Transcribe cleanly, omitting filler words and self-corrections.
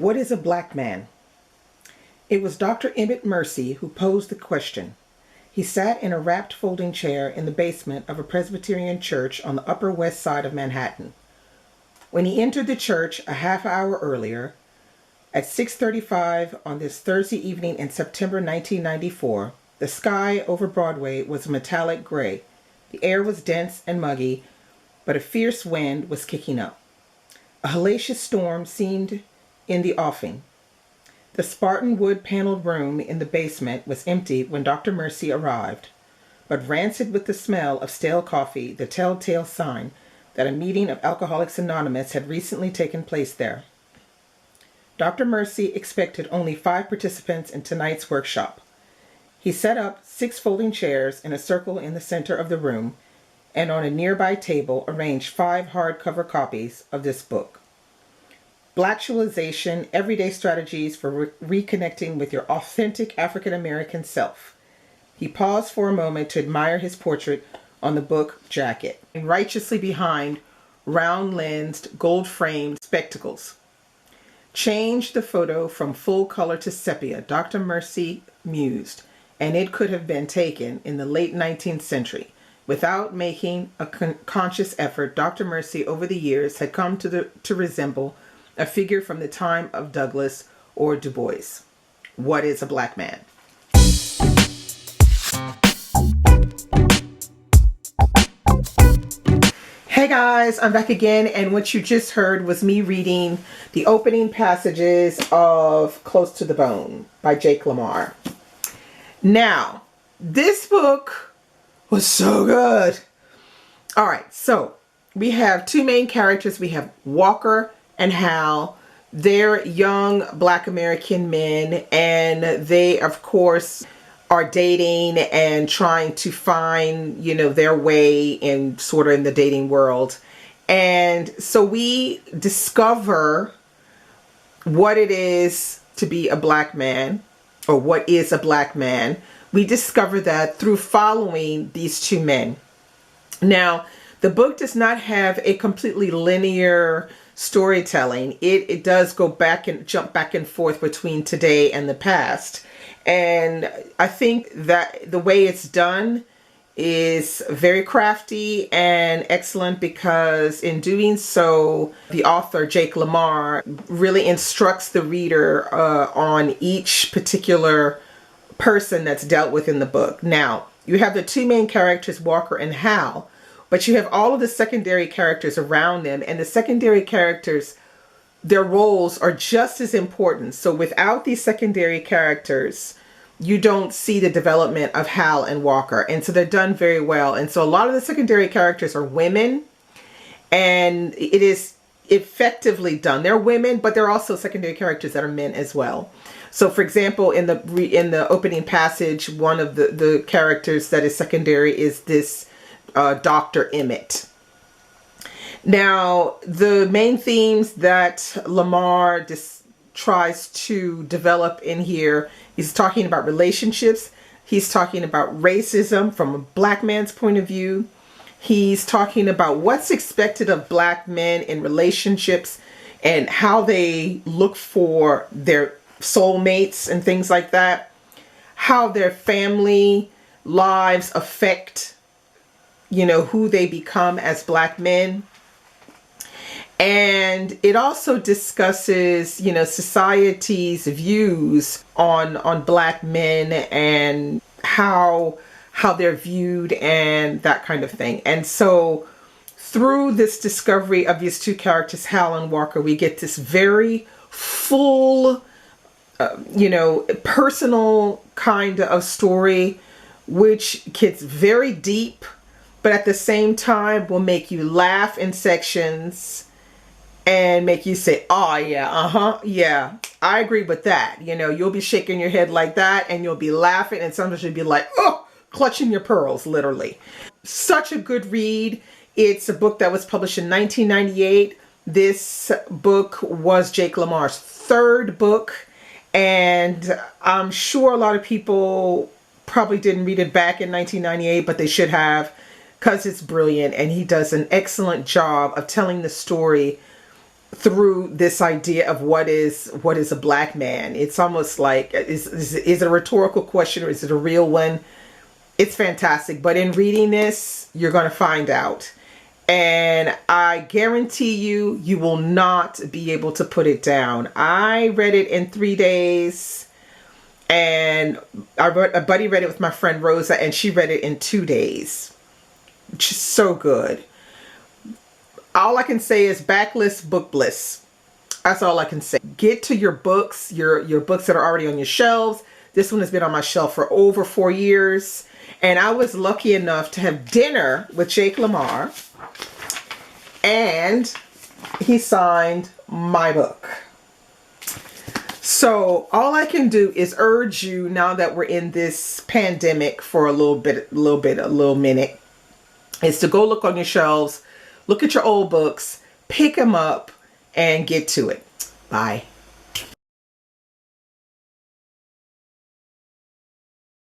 What is a black man? It was Dr. Emmett Mercy who posed the question. He sat in a wrapped folding chair in the basement of a Presbyterian church on the Upper West Side of Manhattan. When he entered the church a half hour earlier, at 6:35 on this Thursday evening in September 1994, the sky over Broadway was a metallic gray. The air was dense and muggy, but a fierce wind was kicking up. A hellacious storm seemed in the offing. The Spartan wood paneled room in the basement was empty when Dr. Mercy arrived, but rancid with the smell of stale coffee, the telltale sign that a meeting of Alcoholics Anonymous had recently taken place there. Dr. Mercy expected only 5 participants in tonight's workshop. He set up 6 folding chairs in a circle in the center of the room, and on a nearby table arranged 5 hardcover copies of this book. Blacktualization, Everyday Strategies for Reconnecting with Your Authentic African American Self. He paused for a moment to admire his portrait on the book jacket, and righteously behind round-lensed, gold-framed spectacles. Change the photo from full color to sepia, Dr. Mercy mused, and it could have been taken in the late 19th century. Without making a conscious effort, Dr. Mercy over the years had come to resemble a figure from the time of Douglass or Du Bois. What is a black man? Hey guys, I'm back again, and what you just heard was me reading the opening passages of Close to the Bone by Jake Lamar. Now, this book was so good. All right, so we have 2 main characters. We have Walker and Hal. They're young black American men, and they, of course, are dating and trying to find, their way in the dating world. And so we discover what it is to be a black man, or what is a black man. We discover that through following these 2 men. Now, the book does not have a completely linear storytelling. It does go back and jump back and forth between today and the past. And I think that the way it's done is very crafty and excellent, because in doing so, the author, Jake Lamar, really instructs the reader on each particular person that's dealt with in the book. Now, you have the 2 main characters, Walker and Hal, but you have all of the secondary characters around them, and the secondary characters, their roles are just as important. So without these secondary characters, you don't see the development of Hal and Walker. And so they're done very well. And so a lot of the secondary characters are women, and it is effectively done. They're women, but they're also secondary characters that are men as well. So for example, in the opening passage, one of the characters that is secondary is this Dr. Emmett. Now, the main themes that Lamar tries to develop in here, he's talking about relationships. He's talking about racism from a black man's point of view. He's talking about what's expected of black men in relationships and how they look for their soulmates and things like that. How their family lives affect, who they become as black men. And it also discusses, society's views on black men and how they're viewed and that kind of thing. And so through this discovery of these 2 characters, Hal and Walker, we get this very full, personal kind of story, which gets very deep, but at the same time will make you laugh in sections and make you say, oh yeah, yeah, I agree with that. You'll be shaking your head like that, and you'll be laughing, and sometimes you'll be like, oh, clutching your pearls, literally. Such a good read. It's a book that was published in 1998. This book was Jake Lamar's 3rd book, and I'm sure a lot of people probably didn't read it back in 1998, but they should have, because it's brilliant, and he does an excellent job of telling the story through this idea of what is a black man. It's almost like, is it a rhetorical question or is it a real one? It's fantastic. But in reading this, you're going to find out. And I guarantee you, you will not be able to put it down. I read it in 3 days. And a buddy read it with my friend Rosa, and she read it in 2 days. Just so good. All I can say is backlist, book bliss. That's all I can say. Get to your books, your books that are already on your shelves. This one has been on my shelf for over 4 years. And I was lucky enough to have dinner with Jake Lamar. And he signed my book. So all I can do is urge you, now that we're in this pandemic for a little minute, is to go look on your shelves, look at your old books, pick them up, and get to it. Bye.